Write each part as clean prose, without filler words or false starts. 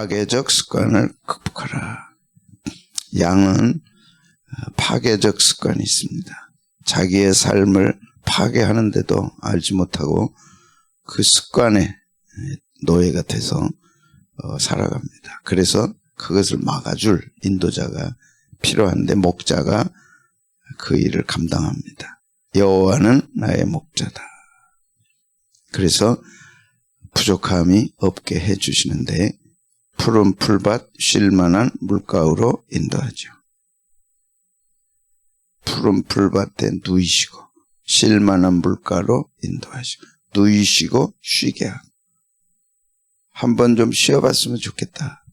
파괴적 습관을 극복하라. 양은 파괴적 습관이 있습니다. 자기의 삶을 파괴하는데도 알지 못하고 그 습관에 노예가 돼서 살아갑니다. 그래서 그것을 막아줄 인도자가 필요한데 목자가 그 일을 감당합니다. 여호와는 나의 목자다. 그래서 부족함이 없게 해주시는데 푸른 풀밭 쉴만한 물가로 인도하죠. 푸른 풀밭에 누이시고 쉴만한 물가로 인도하시고 누이시고 쉬게 하고 한번 좀 쉬어봤으면 좋겠다.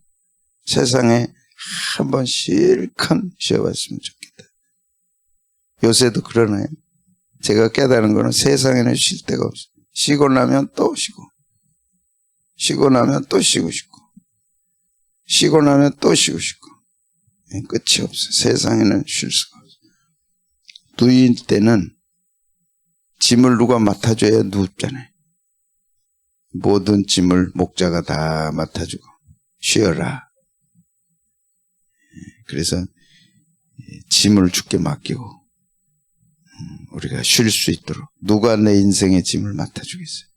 세상에 한번 실컷 쉬어봤으면 좋겠다. 요새도 그러나요? 제가 깨달은 거는 세상에는 쉴 데가 없어요. 쉬고 나면 또 쉬고 쉬고 나면 또 쉬고 싶고 쉬고 나면 또 쉬고 싶고 끝이 없어요. 세상에는 쉴 수가 없어요. 누일 때는 짐을 누가 맡아줘야 누웠잖아요. 모든 짐을 목자가 다 맡아주고 쉬어라. 그래서 짐을 주께 맡기고 우리가 쉴 수 있도록 누가 내 인생의 짐을 맡아주겠어요?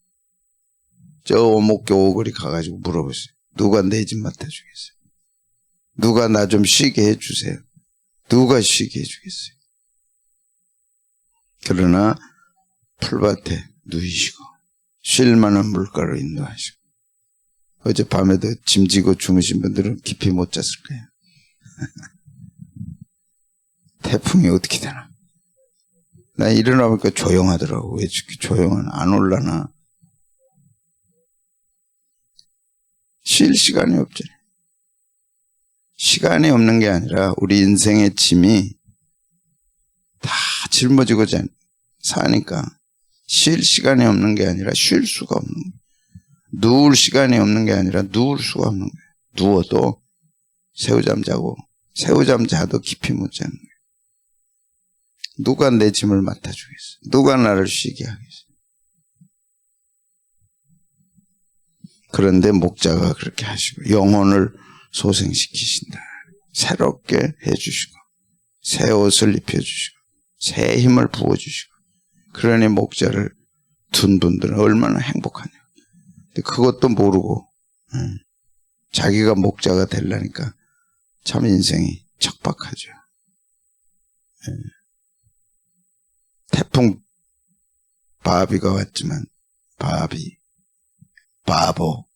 저 오목교 오거리 가가지고 물어보세요. 누가 내 짐 맡아주겠어요? 누가 나 좀 쉬게 해주세요. 누가 쉬게 해주겠어요? 그러나 풀밭에 누이시고 쉴만한 물가로 인도하시고 어젯밤에도 짐지고 주무신 분들은 깊이 못 잤을 거예요. 태풍이 어떻게 되나? 나 일어나 보니까 조용하더라고. 왜 이렇게 조용하나? 안 올라나? 쉴 시간이 없잖아요. 시간이 없는 게 아니라 우리 인생의 짐이 다 짊어지고 사니까 쉴 시간이 없는 게 아니라 쉴 수가 없는 거예요. 누울 시간이 없는 게 아니라 누울 수가 없는 거예요. 누워도 새우잠 자고 새우잠 자도 깊이 못 자는 거예요. 누가 내 짐을 맡아주겠어요? 누가 나를 쉬게 하겠어요? 그런데 목자가 그렇게 하시고 영혼을 소생시키신다. 새롭게 해주시고 새 옷을 입혀주시고 새 힘을 부어주시고 그러니 목자를 둔 분들은 얼마나 행복하냐. 근데 그것도 모르고 자기가 목자가 되려니까 참 인생이 척박하죠. 태풍 바비가 왔지만 바보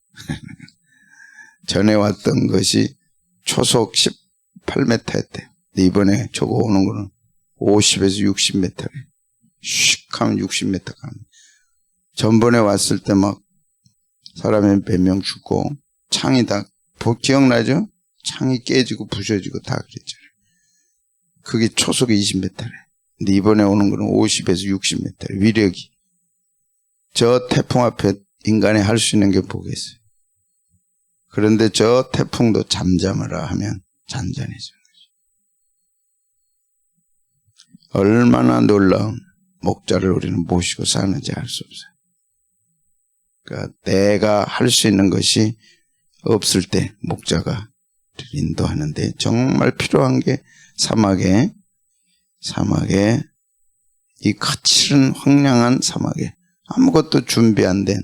전에 왔던 것이 초속 18m였대요. 이번에 저거 오는 거는 50에서 60m래. 슉 하면 60m 가는. 전번에 왔을 때 막 사람이 몇 명 죽고 창이 다 기억나죠? 창이 깨지고 부셔지고 다 그랬잖아요. 그게 초속 20m래. 근데 이번에 오는 거는 50에서 60m래. 위력이. 저 태풍 앞에 인간이 할 수 있는 게 뭐겠어요? 그런데 저 태풍도 잠잠하라 하면 잔잔해지는 거죠. 얼마나 놀라운 목자를 우리는 모시고 사는지 알 수 없어요. 그러니까 내가 할 수 있는 것이 없을 때 목자가 인도하는데 정말 필요한 게 사막에 이 거칠은 황량한 사막에 아무것도 준비 안 된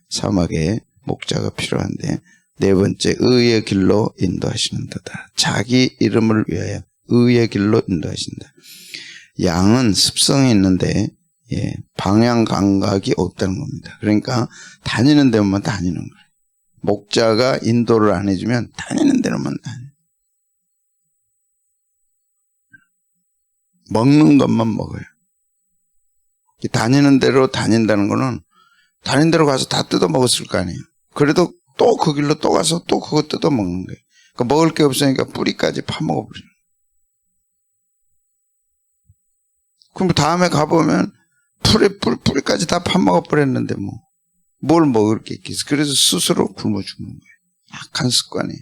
사막에 목자가 필요한데 네 번째 의의 길로 인도하시는도다. 자기 이름을 위하여 의의 길로 인도하신다. 양은 습성이 있는데 방향 감각이 없다는 겁니다. 그러니까 다니는 데만 다니는 거예요. 목자가 인도를 안 해주면 다니는 데로만 다녀요. 먹는 것만 먹어요. 다니는 대로 다닌다는 거는 다니는 대로 가서 다 뜯어 먹었을 거 아니에요. 그래도 또 그 길로 또 가서 또 그거 뜯어 먹는 거예요. 그러니까 먹을 게 없으니까 뿌리까지 파먹어버려요. 그럼 다음에 가보면 뿌리까지 다 파먹어버렸는데 뭘 먹을 게 있겠어. 그래서 스스로 굶어 죽는 거예요. 악한 습관이에요.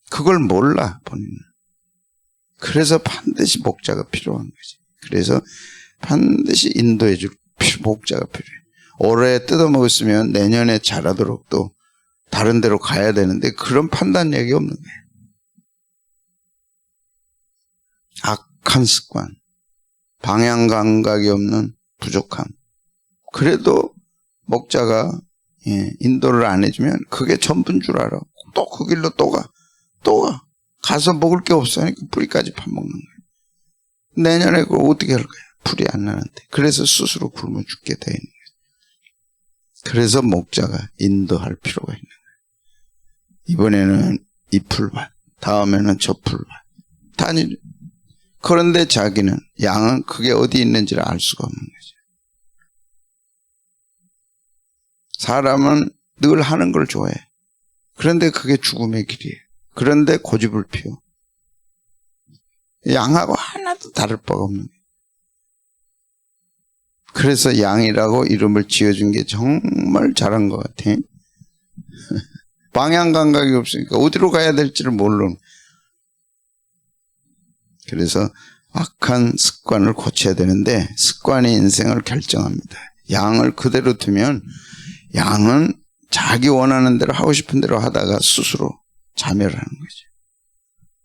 그걸 몰라 본인은. 그래서 반드시 목자가 필요한 거지. 그래서 반드시 인도해 줄 목자가 필요해. 올해 뜯어먹었으면 내년에 자라도록 또 다른 데로 가야 되는데 그런 판단력이 없는 거예요. 악한 습관, 방향 감각이 없는 부족함. 그래도 목자가 인도를 안 해주면 그게 전부인 줄 알아. 또 그 길로 또 가. 가서 먹을 게 없으니까 풀이까지 파먹는 거예요. 내년에 그걸 어떻게 할 거야? 풀이 안 나는데. 그래서 스스로 굶어 죽게 돼 있는 거예요. 그래서 목자가 인도할 필요가 있는 거예요. 이번에는 이 풀밭, 다음에는 저 풀밭. 그런데 자기는, 양은 그게 어디 있는지를 알 수가 없는 거죠. 사람은 늘 하는 걸 좋아해. 그런데 그게 죽음의 길이에요. 그런데 고집을 피워. 양하고 하나도 다를 바가 없는 거예요. 그래서 양이라고 이름을 지어준 게 정말 잘한 것 같아. 방향 감각이 없으니까 어디로 가야 될지를 모르는. 그래서 악한 습관을 고쳐야 되는데 습관이 인생을 결정합니다. 양을 그대로 두면 양은 자기 원하는 대로 하고 싶은 대로 하다가 스스로 자멸하는 거죠.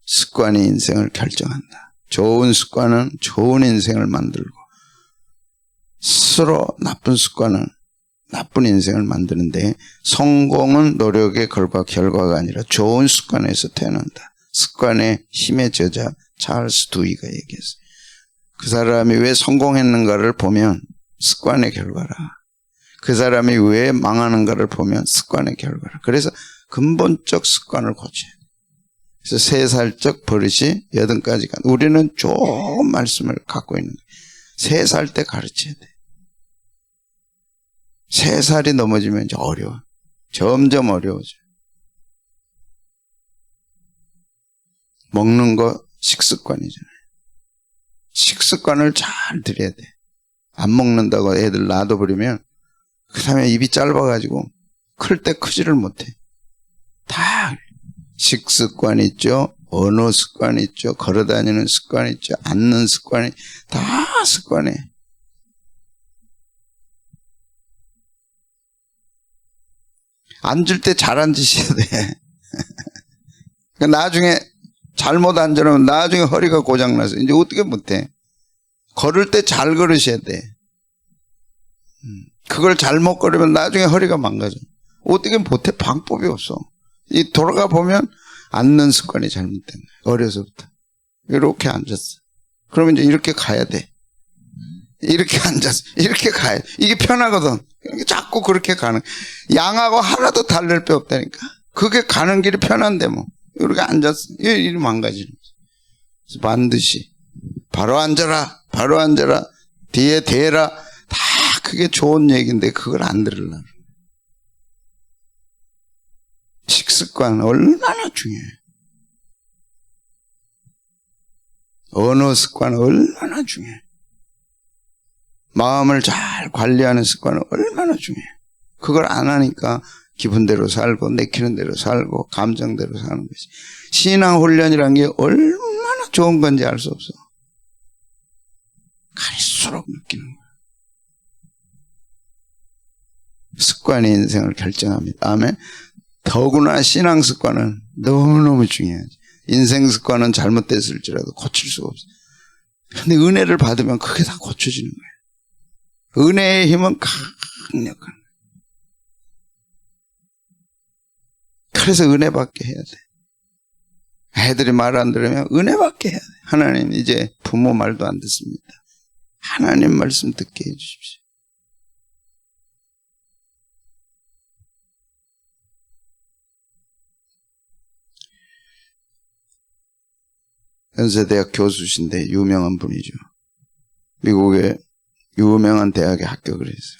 습관이 인생을 결정한다. 좋은 습관은 좋은 인생을 만들고 스스로 나쁜 습관은 나쁜 인생을 만드는데 성공은 노력의 결과가 아니라 좋은 습관에서 태어난다. 습관의 힘의 저자 찰스 두이가 얘기했어요. 그 사람이 왜 성공했는가를 보면 습관의 결과라. 그 사람이 왜 망하는가를 보면 습관의 결과라. 그래서 근본적 습관을 고쳐야 돼. 그래서 3살적 버릇이 8가지 간. 우리는 좋은 말씀을 갖고 있는 거예요. 3살 때 가르쳐야 돼. 3살이 넘어지면 이제 어려워. 점점 어려워져. 먹는 거 식습관이잖아요. 식습관을 잘 들여야 돼. 안 먹는다고 애들 놔둬버리면 그 다음에 입이 짧아가지고 클 때 크지를 못해. 다 식습관 있죠. 언어 습관 있죠. 걸어다니는 습관 있죠. 앉는 습관이 다 습관이에요. 앉을 때 잘 앉으셔야 돼. 나중에 잘못 앉으면 나중에 허리가 고장나서 이제 어떻게 못해. 걸을 때 잘 걸으셔야 돼. 그걸 잘못 걸으면 나중에 허리가 망가져. 어떻게 못해. 방법이 없어. 이 돌아가 보면 앉는 습관이 잘못된 거야. 어려서부터. 이렇게 앉았어. 그러면 이제 이렇게 가야 돼. 이렇게 앉았어. 이렇게 가야 돼. 이게 편하거든. 자꾸 그렇게 가는. 양하고 하나도 다를 게 없다니까. 그게 가는 길이 편한데 뭐. 이렇게 앉았어. 이리 망가지는 거지. 반드시 바로 앉아라. 바로 앉아라. 뒤에 대라. 다 그게 좋은 얘기인데 그걸 안 들으려고. 식습관 얼마나 중요해. 언어 습관 얼마나 중요해. 마음을 잘 관리하는 습관은 얼마나 중요해. 그걸 안 하니까 기분대로 살고 내키는 대로 살고 감정대로 사는 거지. 신앙 훈련이라는 게 얼마나 좋은 건지 알 수 없어. 갈수록 느끼는 거야. 습관이 인생을 결정합니다. 아멘. 더구나 신앙 습관은 너무너무 중요하지. 인생 습관은 잘못됐을지라도 고칠 수가 없어. 근데 은혜를 받으면 그게 다 고쳐지는 거예요. 은혜의 힘은 강력한 거예요. 그래서 은혜 받게 해야 돼. 애들이 말 안 들으면 은혜 받게 해야 돼. 하나님 이제 부모 말도 안 듣습니다. 하나님 말씀 듣게 해 주십시오. 연세대학 교수신데 유명한 분이죠. 미국의 유명한 대학에 합격을 했어요.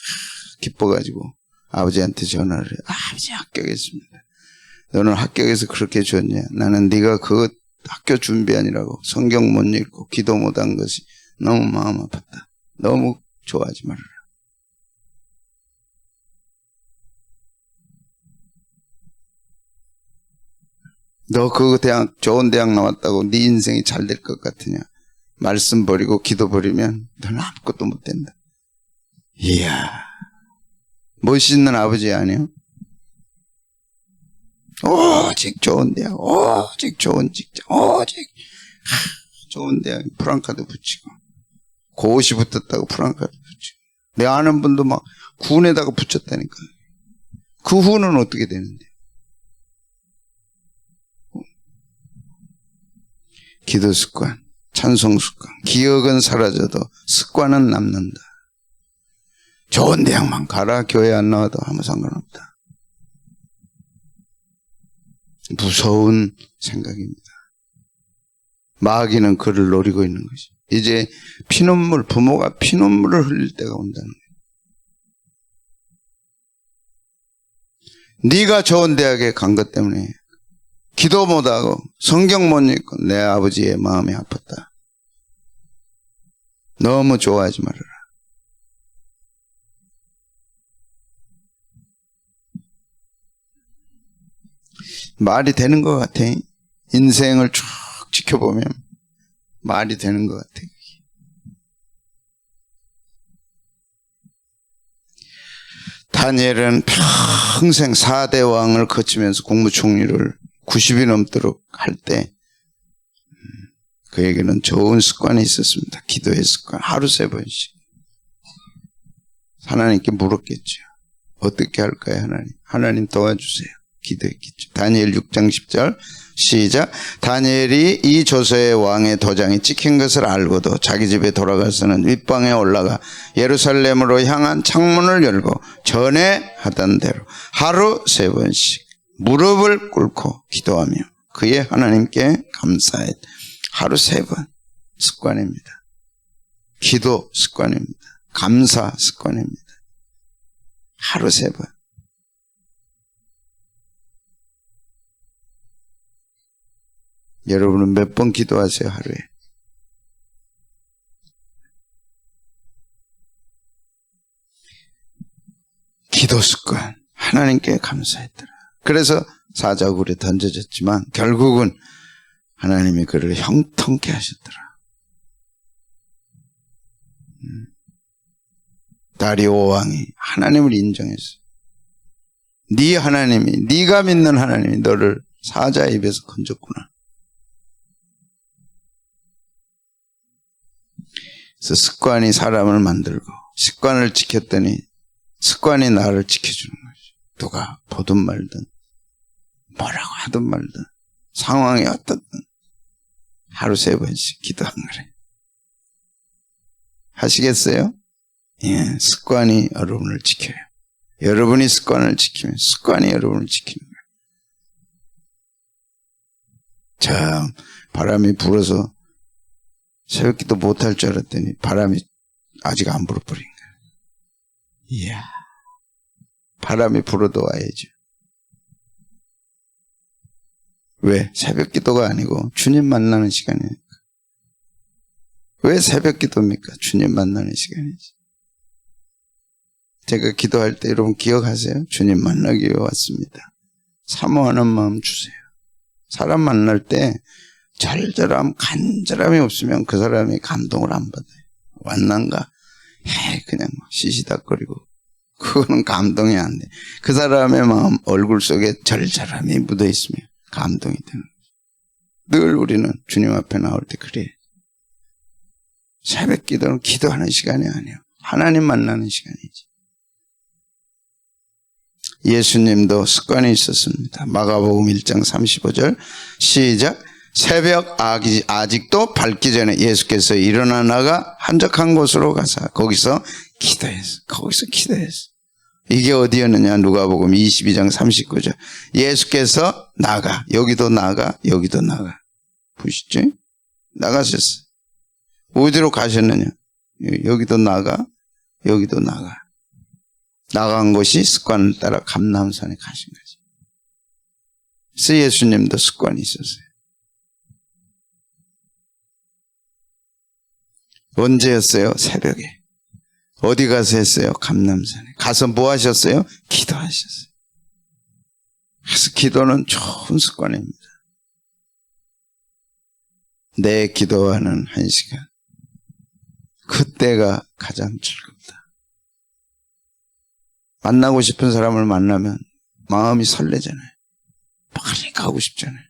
기뻐가지고 아버지한테 전화를 해요. 아버지 합격했습니다. 너는 합격해서 그렇게 좋냐? 나는 네가 그 학교 준비하느라고 성경 못 읽고 기도 못한 것이 너무 마음 아팠다. 너무 좋아하지 말아라. 너 그 대학 좋은 대학 나왔다고 네 인생이 잘 될 것 같으냐? 말씀 버리고 기도 버리면 너는 아무것도 못 된다. 이야. 멋있는 아버지 아니에요? 오직 좋은 대학, 오직 좋은 직장, 오직 좋은 대학 프랑카드 붙이고 고시 붙었다고 프랑카드 붙이고 내 아는 분도 막 군에다가 붙였다니까. 그 후는 어떻게 되는데? 기도 습관, 찬송 습관, 기억은 사라져도 습관은 남는다. 좋은 대학만 가라, 교회 안 나와도 아무 상관없다. 무서운 생각입니다. 마귀는 그를 노리고 있는 것이. 이제 피눈물, 부모가 피눈물을 흘릴 때가 온다는 거예요. 네가 좋은 대학에 간 것 때문에 기도 못하고 성경 못 읽고 내 아버지의 마음이 아팠다. 너무 좋아하지 말아라. 말이 되는 것 같아. 인생을 쭉 지켜보면 말이 되는 것 같아. 다니엘은 평생 4대 왕을 거치면서 국무총리를 90이 넘도록 할 때 그에게는 좋은 습관이 있었습니다. 기도의 습관. 하루 3번씩. 하나님께 물었겠죠. 어떻게 할까요, 하나님? 하나님 도와주세요. 기도했겠죠. 다니엘 6장 10절 시작. 다니엘이 이 조서의 왕의 도장이 찍힌 것을 알고도 자기 집에 돌아가서는 윗방에 올라가 예루살렘으로 향한 창문을 열고 전에 하던 대로 하루 3번씩 무릎을 꿇고 기도하며 그의 하나님께 감사했다. 하루 3번 습관입니다. 기도 습관입니다. 감사 습관입니다. 하루 3번. 여러분은 몇 번 기도하세요, 하루에? 기도 습관. 하나님께 감사했더라. 그래서 사자굴에 던져졌지만 결국은 하나님이 그를 형통케 하셨더라. 다리오 왕이 하나님을 인정했어요. 네 하나님이, 네가 믿는 하나님이 너를 사자의 입에서 건졌구나. 그래서 습관이 사람을 만들고 습관을 지켰더니 습관이 나를 지켜주는 거죠. 누가 보든 말든 뭐라고 하든 말든 상황이 어떻든 하루 3번씩 기도한 거래. 하시겠어요? 예, 습관이 여러분을 지켜요. 여러분이 습관을 지키면 습관이 여러분을 지키는 거예요. 참 바람이 불어서 새벽기도 못할 줄 알았더니 바람이 아직 안 불어버린 거예요. 이야, 바람이 불어도 와야죠. 왜? 새벽기도가 아니고 주님 만나는 시간이니까. 왜 새벽기도입니까? 주님 만나는 시간이지. 제가 기도할 때 여러분 기억하세요? 주님 만나기 위해 왔습니다. 사모하는 마음 주세요. 사람 만날 때 절절함, 간절함이 없으면 그 사람이 감동을 안 받아요. 왔난가? 그냥 시시닥거리고 그거는 감동이 안 돼. 그 사람의 마음, 얼굴 속에 절절함이 묻어 있으면 감동이 되는 거죠. 늘 우리는 주님 앞에 나올 때 그래. 새벽 기도는 기도하는 시간이 아니에요. 하나님 만나는 시간이지. 예수님도 습관이 있었습니다. 마가복음 1장 35절 시작. 새벽 아직도 밝기 전에 예수께서 일어나 나가 한적한 곳으로 가서 거기서 기도했어. 이게 어디였느냐? 누가복음 22장 39절 예수께서 나가, 여기도 나가, 여기도 나가. 보시죠? 나가셨어요. 어디로 가셨느냐? 여기도 나가, 여기도 나가. 나간 곳이 습관을 따라 감람산에 가신 거죠. 그래서 예수님도 습관이 있었어요. 언제였어요? 새벽에. 어디 가서 했어요? 감람산에. 가서 뭐 하셨어요? 기도하셨어요. 그래서 기도는 좋은 습관입니다. 내 기도하는 1시간. 그때가 가장 즐겁다. 만나고 싶은 사람을 만나면 마음이 설레잖아요. 빨리 가고 싶잖아요.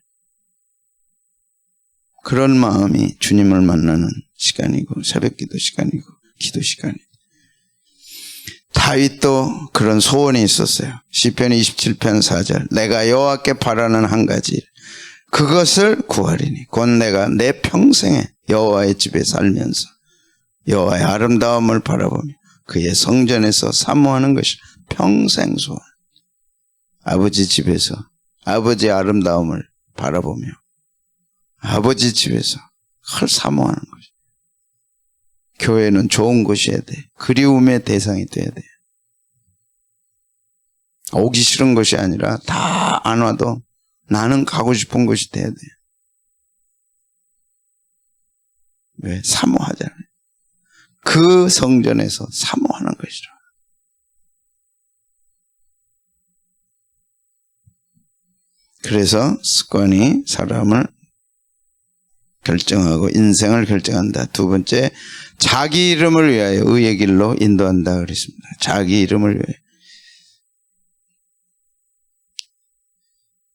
그런 마음이 주님을 만나는 시간이고 새벽기도 시간이고 기도 시간이고. 다윗도 그런 소원이 있었어요. 시편 27편 4절 내가 여호와께 바라는 한 가지 그것을 구하리니 곧 내가 내 평생에 여호와의 집에 살면서 여호와의 아름다움을 바라보며 그의 성전에서 사모하는 것이 평생 소원. 아버지 집에서 아버지의 아름다움을 바라보며 아버지 집에서 그걸 사모하는 것이. 교회는 좋은 곳이어야 돼. 그리움의 대상이 돼야 돼. 오기 싫은 것이 아니라 다 안 와도 나는 가고 싶은 곳이 돼야 돼. 왜? 사모하잖아요. 그 성전에서 사모하는 것이라. 그래서 습관이 사람을 결정하고 인생을 결정한다. 두 번째, 자기 이름을 위하여 의의 길로 인도한다 그랬습니다. 자기 이름을 위하여.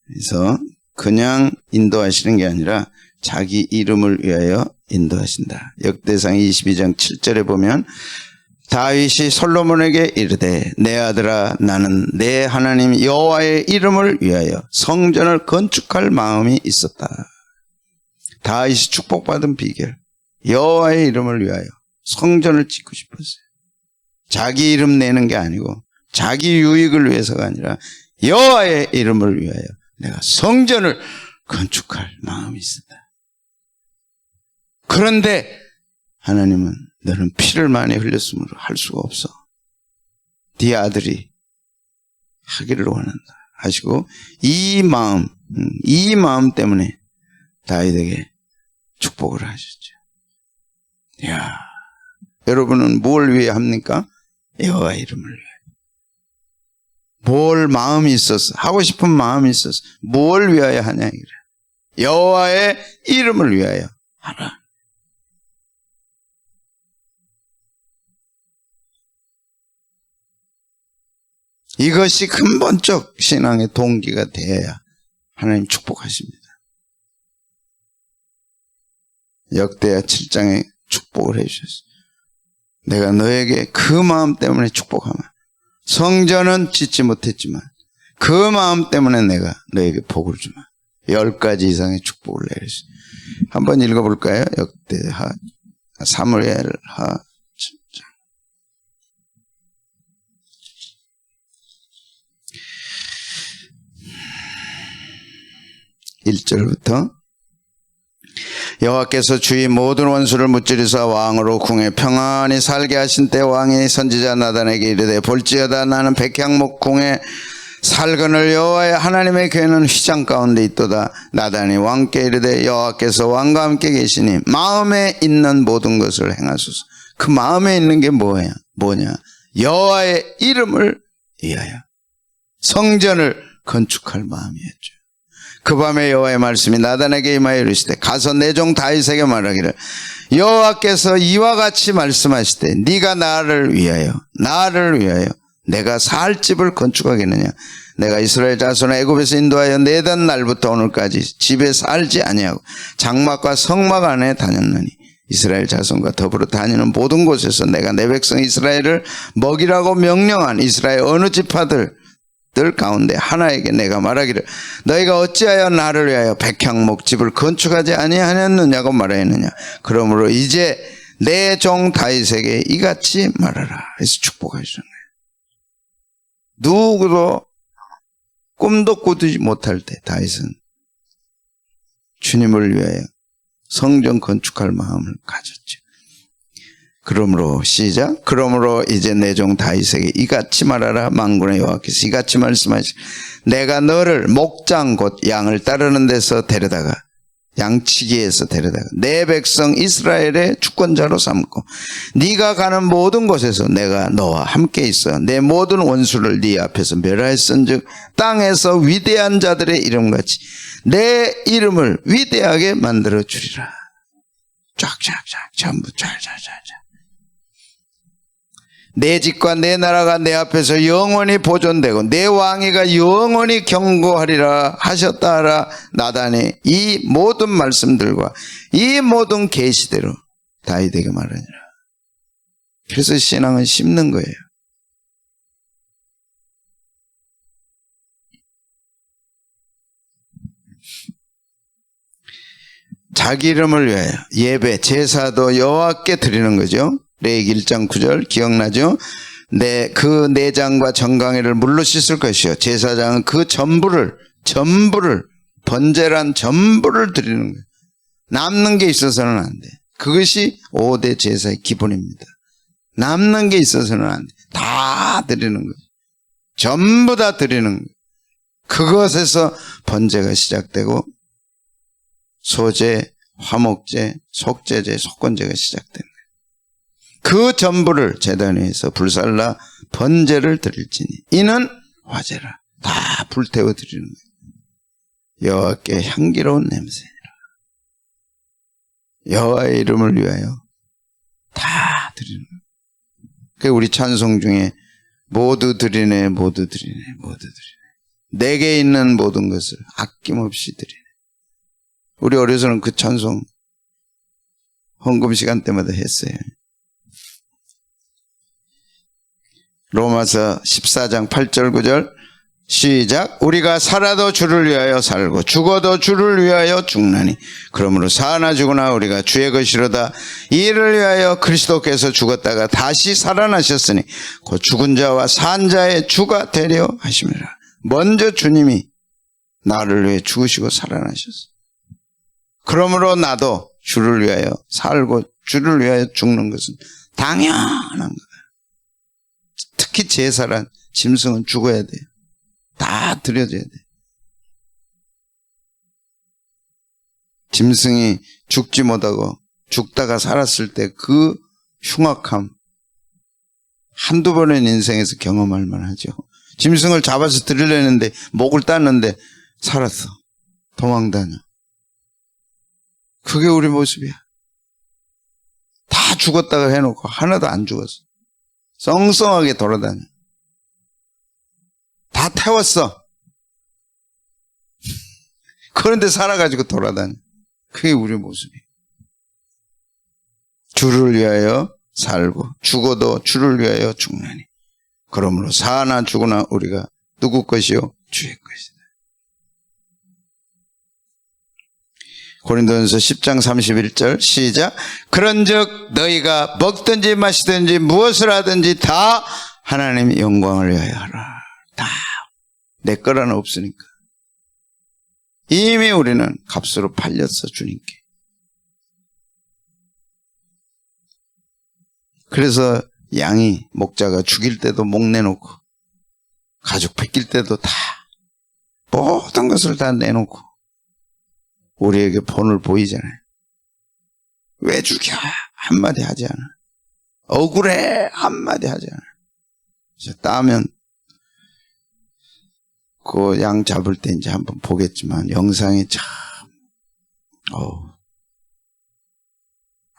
그래서 그냥 인도하시는 게 아니라 자기 이름을 위하여 인도하신다. 역대상 22장 7절에 보면 다윗이 솔로몬에게 이르되 내 아들아 나는 내 하나님 여호와의 이름을 위하여 성전을 건축할 마음이 있었다. 다윗이 축복받은 비결, 여호와의 이름을 위하여 성전을 짓고 싶었어요. 자기 이름 내는 게 아니고 자기 유익을 위해서가 아니라 여호와의 이름을 위하여 내가 성전을 건축할 마음이 있었다. 그런데 하나님은 너는 피를 많이 흘렸으므로 할 수가 없어. 네 아들이 하기를 원한다 하시고 이 마음 때문에 다윗에게 축복을 하셨죠. 이야, 여러분은 뭘 위해 합니까? 여호와의 이름을 위해. 뭘 마음이 있어서 하고 싶은 마음이 있어서 뭘 위하여 하냐 이래. 여호와의 이름을 위하여 하라. 이것이 근본적 신앙의 동기가 되어야 하나님 축복하십니다. 역대하 7장에 축복을 해주셨어요. 내가 너에게 그 마음 때문에 축복하마. 성전은 짓지 못했지만 그 마음 때문에 내가 너에게 복을 주마. 10가지 이상의 축복을 내렸어요. 한번 읽어볼까요? 역대하 사무엘하 7장 1절부터 여호와께서 주의 모든 원수를 무찌르사 왕으로 궁에 평안히 살게 하신 때 왕이 선지자 나단에게 이르되 볼지어다 나는 백향목 궁에 살거늘 여호와의 하나님의 교회는 휘장 가운데 있도다. 나단이 왕께 이르되 여호와께서 왕과 함께 계시니 마음에 있는 모든 것을 행하소서. 그 마음에 있는 게 뭐냐? 여호와의 이름을 위하여 성전을 건축할 마음이었죠. 그 밤에 여호와의 말씀이 나단에게 임하여 이르시되 가서 내 종 다윗에게 말하기를 여호와께서 이와 같이 말씀하시되 네가 나를 위하여 내가 살 집을 건축하겠느냐. 내가 이스라엘 자손을 애굽에서 인도하여 내던 날부터 오늘까지 집에 살지 아니하고 장막과 성막 안에 다녔느니 이스라엘 자손과 더불어 다니는 모든 곳에서 내가 내 백성 이스라엘을 먹이라고 명령한 이스라엘 어느 지파들 가운데 하나에게 내가 말하기를 너희가 어찌하여 나를 위하여 백향목 집을 건축하지 아니하였느냐고 말하였느냐. 그러므로 이제 내 종 다윗에게 이같이 말하라. 그래서 축복하셨네. 누구도 꿈도 꾸지 못할 때 다윗은 주님을 위하여 성전 건축할 마음을 가졌죠. 그러므로 시작. 그러므로 이제 내 종 다윗에게 이같이 말하라. 만군의 여호와께서 이같이 말씀하시오. 내가 너를 목장 곧 양을 따르는 데서 데려다가 양치기에서 데려다가 내 백성 이스라엘의 주권자로 삼고 네가 가는 모든 곳에서 내가 너와 함께 있어 내 모든 원수를 네 앞에서 멸하였은즉 땅에서 위대한 자들의 이름같이 내 이름을 위대하게 만들어 주리라. 쫙쫙쫙 전부 쫙쫙쫙. 내 집과 내 나라가 내 앞에서 영원히 보존되고 내 왕위가 영원히 경고하리라 하셨다 하라. 나단이 이 모든 말씀들과 이 모든 계시대로 다윗에게 말하니라. 그래서 신앙은 심는 거예요. 자기 이름을 위하여 예배, 제사도 여호와께 드리는 거죠. 레위기 1장 9절 기억나죠? 그 내장과 정강이를 물로 씻을 것이요 제사장은 그 전부를 번제란 전부를 드리는 거예요. 남는 게 있어서는 안 돼. 그것이 5대 제사의 기본입니다. 남는 게 있어서는 안 돼. 다 드리는 거예요. 전부 다 드리는 거예요. 그것에서 번제가 시작되고 소제, 화목제, 속제제, 속건제가 시작된 거예요. 그 전부를 제단 위에서 불살라 번제를 드릴지니 이는 화제라. 다 불태워 드리는 거예요. 여호와께 향기로운 냄새니라. 여호와의 이름을 위하여 다 드리는 거예요. 그 우리 찬송 중에 모두 드리네, 모두 드리네, 모두 드리네. 내게 있는 모든 것을 아낌없이 드리네. 우리 어려서는 그 찬송 헌금 시간 때마다 했어요. 로마서 14장 8절 9절 시작. 우리가 살아도 주를 위하여 살고 죽어도 주를 위하여 죽나니 그러므로 사나 죽으나 우리가 주의 것이로다. 이를 위하여 그리스도께서 죽었다가 다시 살아나셨으니 곧 죽은 자와 산 자의 주가 되려 하심이라. 먼저 주님이 나를 위해 죽으시고 살아나셨어. 그러므로 나도 주를 위하여 살고 주를 위하여 죽는 것은 당연한 거다. 특히 제사란 짐승은 죽어야 돼요. 다 드려져야 돼. 짐승이 죽지 못하고 죽다가 살았을 때 그 흉악함 한두 번의 인생에서 경험할 만하죠. 짐승을 잡아서 드리려는데 목을 땄는데 살았어. 도망다녀. 그게 우리 모습이야. 다 죽었다가 해놓고 하나도 안 죽었어. 썽썽하게 돌아다녀. 다 태웠어. 그런데 살아가지고 돌아다녀. 그게 우리 모습이에요. 주를 위하여 살고 죽어도 주를 위하여 죽나니 그러므로 사나 죽으나 우리가 누구 것이요? 주의 것이다. 고린도전서 10장 31절 시작. 그런즉 너희가 먹든지 마시든지 무엇을 하든지 다 하나님의 영광을 위하여 하라. 다 내 거라는 없으니까. 이미 우리는 값으로 팔렸어, 주님께. 그래서 양이 목자가 죽일 때도 목 내놓고 가죽 벗길 때도 다 모든 것을 다 내놓고 우리에게 본을 보이잖아요. 왜 죽여? 한마디 하지 않아. 억울해? 한마디 하지 않아. 그래서 따면 그 양 잡을 때 이제 한번 보겠지만 영상이 참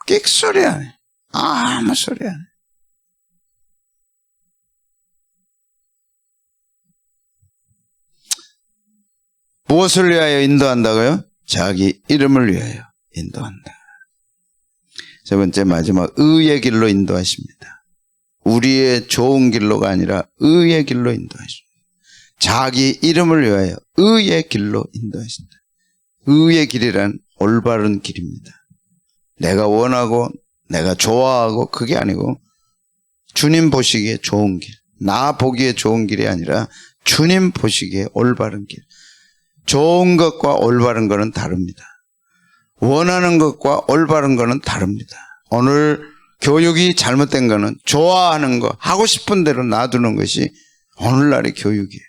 끽소리 안 해. 아무 소리 안 해. 무엇을 위하여 인도한다고요? 자기 이름을 위하여 인도한다. 세 번째 마지막 의의 길로 인도하십니다. 우리의 좋은 길로가 아니라 의의 길로 인도하십니다. 자기 이름을 위하여 의의 길로 인도하신다. 의의 길이란 올바른 길입니다. 내가 원하고 내가 좋아하고 그게 아니고 주님 보시기에 좋은 길, 나 보기에 좋은 길이 아니라 주님 보시기에 올바른 길. 좋은 것과 올바른 것은 다릅니다. 원하는 것과 올바른 것은 다릅니다. 오늘 교육이 잘못된 거는 좋아하는 거, 하고 싶은 대로 놔두는 것이 오늘날의 교육이에요.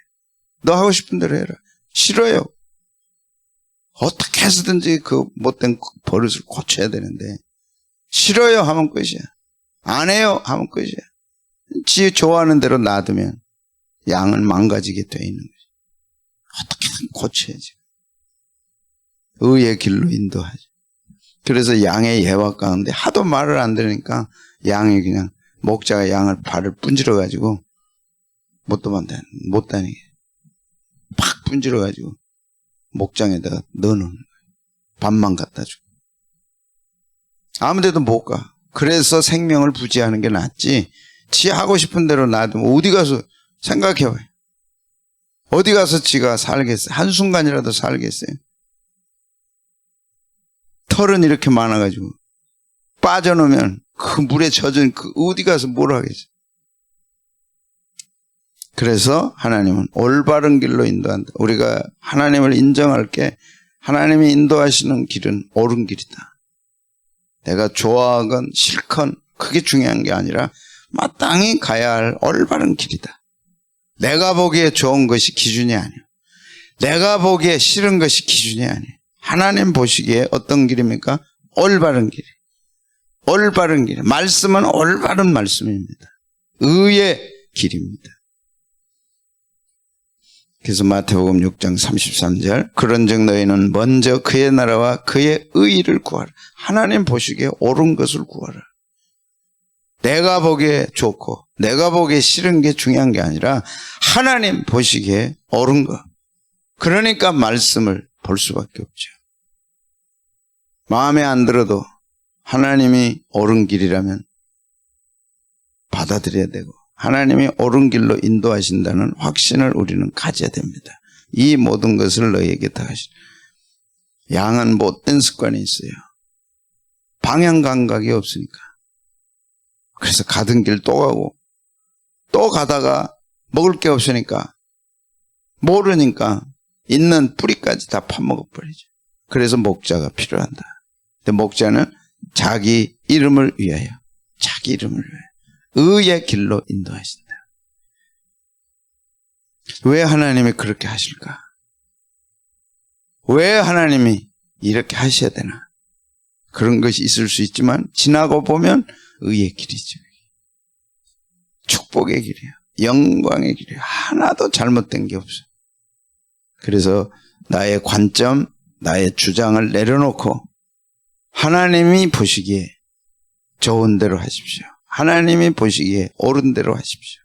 너 하고 싶은 대로 해라. 싫어요. 어떻게 해서든지 그 못된 버릇을 고쳐야 되는데 싫어요 하면 끝이야. 안 해요 하면 끝이야. 지 좋아하는 대로 놔두면 양은 망가지게 돼 있는 거지. 어떻게든 고쳐야지. 의의 길로 인도하지. 그래서 양의 예화 가운데 하도 말을 안 들으니까 양이 그냥 목자가 양을 발을 분질러가지고 못 다니게 팍 분질러가지고 목장에다가 넣어놓는 거예요. 밥만 갖다 주고. 아무데도 못 가. 그래서 생명을 부지하는 게 낫지. 지 하고 싶은 대로 놔두면 어디 가서 생각해봐요. 어디 가서 지가 살겠어요? 한순간이라도 살겠어요? 털은 이렇게 많아가지고 빠져놓으면 그 물에 젖은 그 어디 가서 뭘 하겠어요? 그래서 하나님은 올바른 길로 인도한다. 우리가 하나님을 인정할 게 하나님이 인도하시는 길은 옳은 길이다. 내가 좋아하건 싫건 그게 중요한 게 아니라 마땅히 가야 할 올바른 길이다. 내가 보기에 좋은 것이 기준이 아니에요. 내가 보기에 싫은 것이 기준이 아니에요. 하나님 보시기에 어떤 길입니까? 올바른 길. 올바른 길. 말씀은 올바른 말씀입니다. 의의 길입니다. 그래서 마태복음 6장 33절 그런즉 너희는 먼저 그의 나라와 그의 의의를 구하라. 하나님 보시기에 옳은 것을 구하라. 내가 보기에 좋고 내가 보기에 싫은 게 중요한 게 아니라 하나님 보시기에 옳은 것. 그러니까 말씀을 볼 수밖에 없죠. 마음에 안 들어도 하나님이 옳은 길이라면 받아들여야 되고 하나님이 옳은 길로 인도하신다는 확신을 우리는 가져야 됩니다. 이 모든 것을 너희에게 다 하시라. 양은 못된 습관이 있어요. 방향 감각이 없으니까. 그래서 가던 길 또 가고 또 가다가 먹을 게 없으니까 모르니까 있는 뿌리까지 다 파먹어버리죠. 그래서 목자가 필요한다. 근데 목자는 자기 이름을 위하여 자기 이름을 위하여 의의 길로 인도하신다. 왜 하나님이 그렇게 하실까? 왜 하나님이 이렇게 하셔야 되나? 그런 것이 있을 수 있지만 지나고 보면 의의 길이죠. 축복의 길이에요. 영광의 길이에요. 하나도 잘못된 게 없어요. 그래서 나의 관점, 나의 주장을 내려놓고 하나님이 보시기에 좋은 대로 하십시오. 하나님이 보시기에 옳은 대로 하십시오.